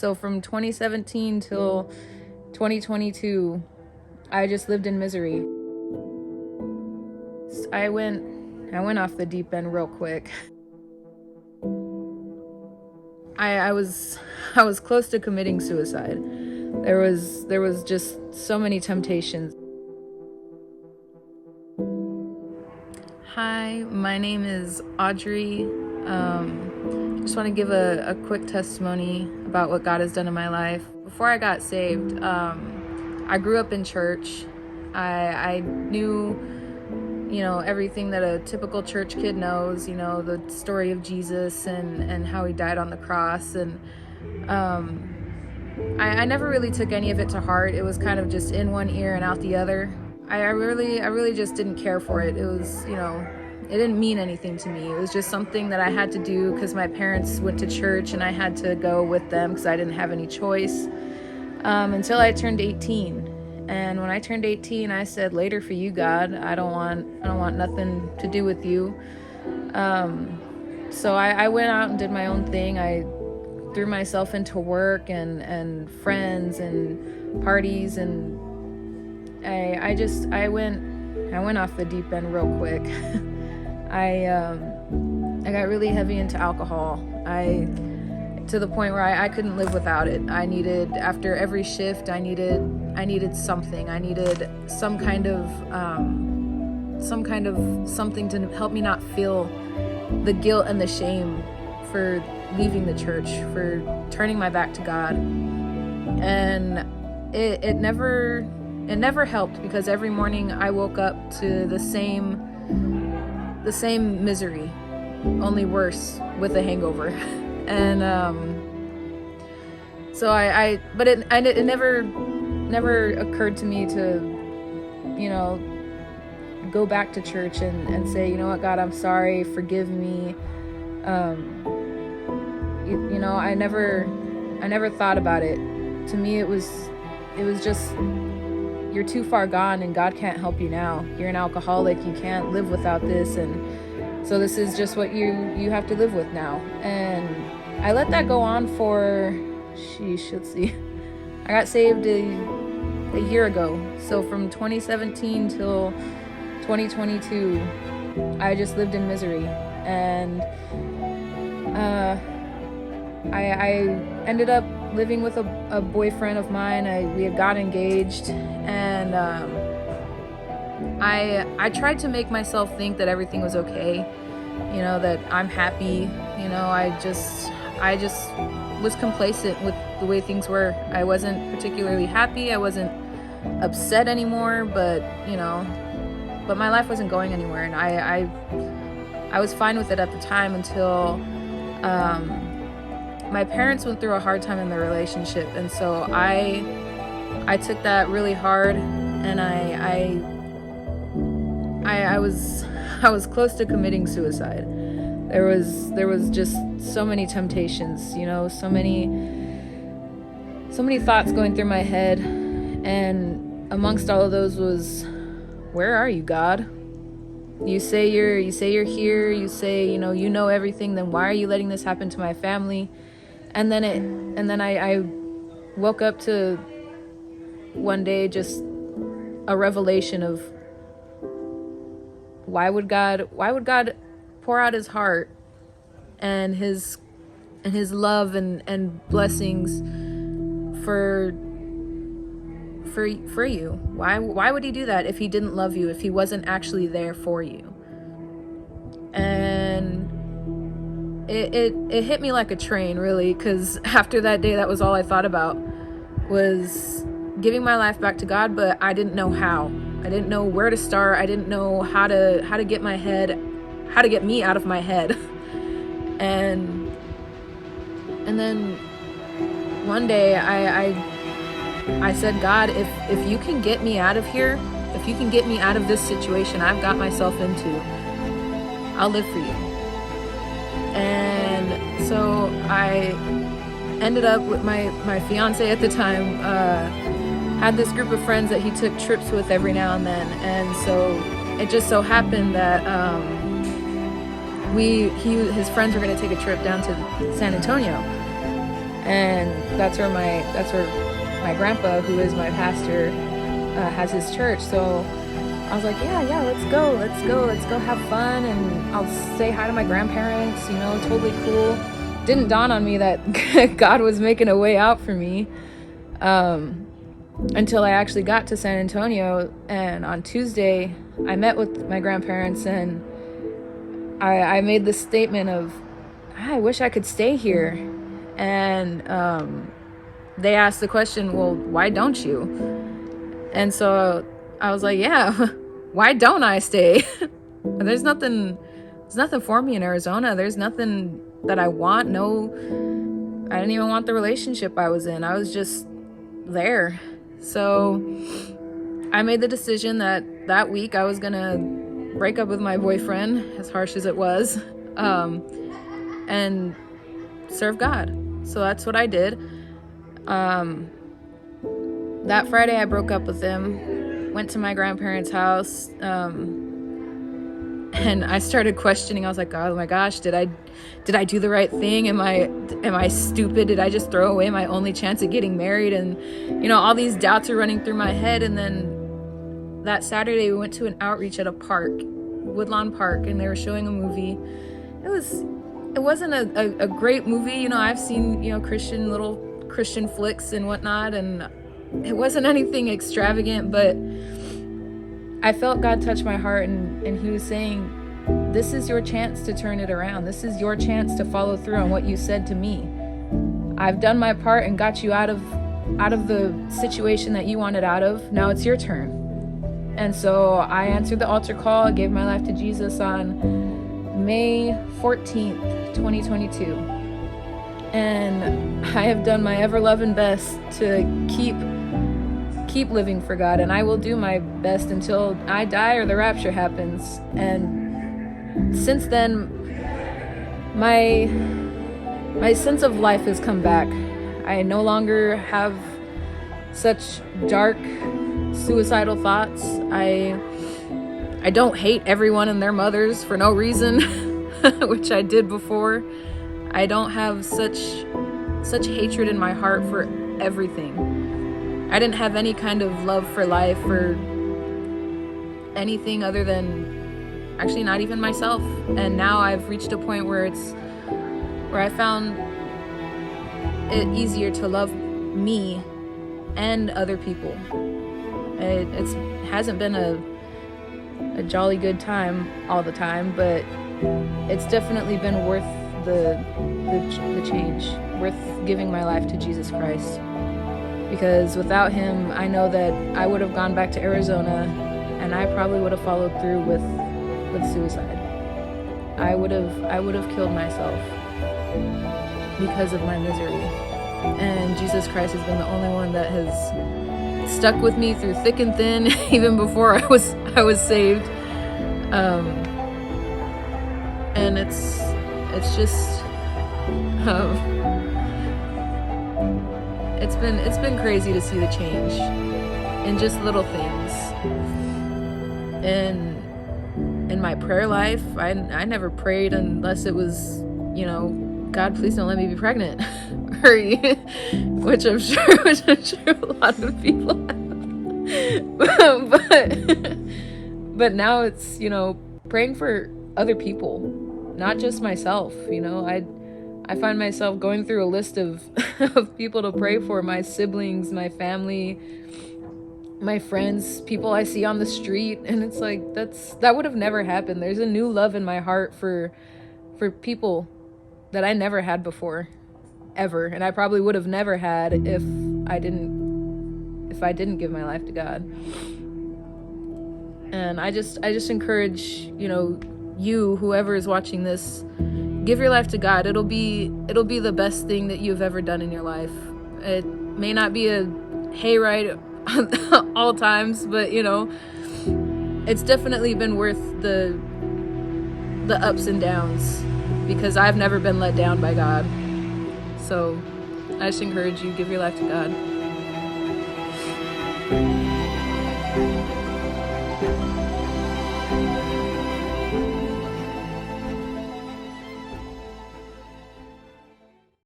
So from 2017 till 2022, I just lived in misery. I went off the deep end real quick. I was close to committing suicide. There was just so many temptations. Hi, my name is Audrey. Just want to give a quick testimony about what God has done in my life. Before I got saved, I grew up in church. I knew, everything that a typical church kid knows, the story of Jesus and how he died on the cross. And I never really took any of it to heart. It was kind of just in one ear and out the other. I really just didn't care for it. It was, it didn't mean anything to me. It was just something that I had to do because my parents went to church and I had to go with them because I didn't have any choice until I turned 18. And when I turned 18, I said, "Later for you, God. I don't want nothing to do with you." So I went out and did my own thing. I threw myself into work and friends and parties, and I went off the deep end real quick. I got really heavy into alcohol. To the point where I couldn't live without it. I needed, after every shift, I needed something. I needed some kind of something to help me not feel the guilt and the shame for leaving the church, for turning my back to God. And it never helped, because every morning I woke up to the same misery, only worse, with a hangover. And so but it never occurred to me to, go back to church and say, "You know what, God, I'm sorry, forgive me." I never thought about it. To me, it was just, you're too far gone and God can't help you now. You're an alcoholic. You can't live without this. And so this is just what you have to live with now. And I let that go on for, let's see. I got saved a year ago. So from 2017 till 2022, I just lived in misery. And I ended up living with a boyfriend of mine. We had got engaged, and I tried to make myself think that everything was okay, that I'm happy. I just was complacent with the way things were. I wasn't particularly happy. I wasn't upset anymore, but my life wasn't going anywhere, and I was fine with it at the time until my parents went through a hard time in their relationship, and so I took that really hard, and I was close to committing suicide. There was just so many temptations, so many thoughts going through my head, and amongst all of those was, "Where are you, God? You say you're here. You say you know everything. Then why are you letting this happen to my family?" And then I woke up to one day just a revelation of, why would God pour out his heart and his love and blessings for you? Why would he do that if he didn't love you, if he wasn't actually there for you? And it hit me like a train, really, because after that day, that was all I thought about, was giving my life back to God. But I didn't know how. I didn't know where to start. I didn't know how to get me out of my head. And then one day I said, "God, if you can get me out of here, if you can get me out of this situation I've got myself into, I'll live for you." And so I ended up with my fiance at the time, had this group of friends that he took trips with every now and then. And so it just so happened that his friends were going to take a trip down to San Antonio. And that's where my grandpa, who is my pastor, has his church. So I was like, yeah, let's go have fun, and I'll say hi to my grandparents, totally cool. Didn't dawn on me that God was making a way out for me until I actually got to San Antonio. And on Tuesday, I met with my grandparents, and I made this statement of, I wish I could stay here. And they asked the question, well, why don't you? And so I was like, yeah, why don't I stay? There's nothing for me in Arizona. There's nothing that I want. No, I didn't even want the relationship I was in. I was just there. So I made the decision that week I was gonna break up with my boyfriend, as harsh as it was, and serve God. So that's what I did. That Friday I broke up with him, went to my grandparents' house, and I started questioning. I was like, oh my gosh, did I do the right thing? Am I stupid? Did I just throw away my only chance at getting married? And all these doubts are running through my head. And then that Saturday we went to an outreach at a park, Woodlawn Park, and they were showing a movie. It wasn't a great movie. I've seen little Christian flicks and whatnot, and it wasn't anything extravagant, but I felt God touch my heart, and he was saying, this is your chance to turn it around. This is your chance to follow through on what you said to me. I've done my part and got you out of the situation that you wanted out of. Now it's your turn. And so I answered the altar call. I gave my life to Jesus on May 14th, 2022. And I have done my ever-loving best to keep living for God, and I will do my best until I die or the rapture happens. And since then, my sense of life has come back. I no longer have such dark, suicidal thoughts. I don't hate everyone and their mothers for no reason, which I did before. I don't have such hatred in my heart for everything. I didn't have any kind of love for life or anything other than, actually not even myself. And now I've reached a point where I found it easier to love me and other people. It hasn't been a jolly good time all the time, but it's definitely been worth the change, worth giving my life to Jesus Christ. Because without him, I know that I would have gone back to Arizona, and I probably would have followed through with suicide. I would have killed myself because of my misery. And Jesus Christ has been the only one that has stuck with me through thick and thin, even before I was saved. And it's just it's been crazy to see the change in just little things. In my prayer life, I never prayed unless it was, God, please don't let me be pregnant, which I'm sure a lot of people have. but now it's, praying for other people, not just myself. I find myself going through a list of people to pray for: my siblings, my family, my friends, people I see on the street. And it's like, that would have never happened. There's a new love in my heart for people that I never had before, ever. And I probably would have never had if I didn't give my life to God. And I just encourage, you, whoever is watching this, give your life to God. It'll be the best thing that you've ever done in your life. It may not be a hayride all times, but it's definitely been worth the ups and downs, because I've never been let down by God. So I just encourage you, give your life to God.